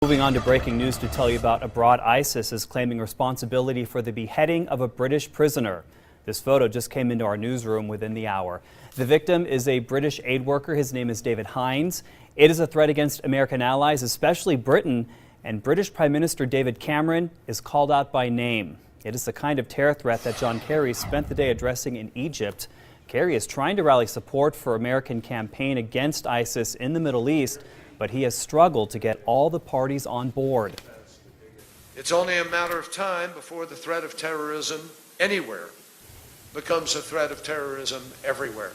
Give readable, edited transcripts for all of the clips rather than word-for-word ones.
Moving on to breaking news to tell you about abroad. ISIS is claiming responsibility for the beheading of a British prisoner. This photo just came into our newsroom within the hour. The victim is a British aid worker. His name is David Haines. It is a threat against American allies, especially Britain, and British Prime Minister David Cameron is called out by name. It is the kind of terror threat that John Kerry spent the day addressing in Egypt. Kerry is trying to rally support for American campaign against ISIS in the Middle East, but he has struggled to get all the parties on board. It's only a matter of time before the threat of terrorism anywhere becomes a threat of terrorism everywhere.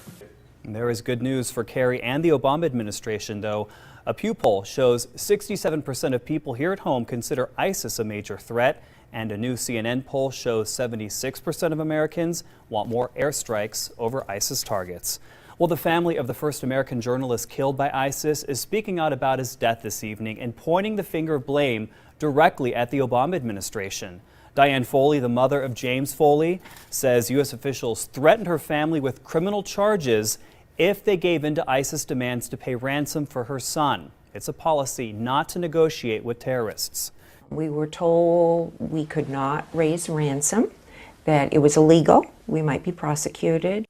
And there is good news for Kerry and the Obama administration, though. A Pew poll shows 67% of people here at home consider ISIS a major threat, and a new CNN poll shows 76% of Americans want more airstrikes over ISIS targets. Well, the family of the first American journalist killed by ISIS is speaking out about his death this evening and pointing the finger of blame directly at the Obama administration. Diane Foley, the mother of James Foley, says U.S. officials threatened her family with criminal charges if they gave in to ISIS demands to pay ransom for her son. It's a policy not to negotiate with terrorists. We were told we could not raise ransom, that it was illegal, we might be prosecuted.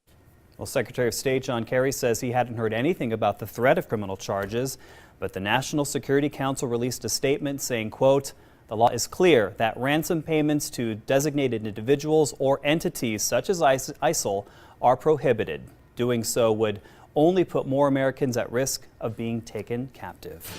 Well, Secretary of State John Kerry says he hadn't heard anything about the threat of criminal charges, but the National Security Council released a statement saying, quote, "The law is clear that ransom payments to designated individuals or entities such as ISIL are prohibited. Doing so would only put more Americans at risk of being taken captive."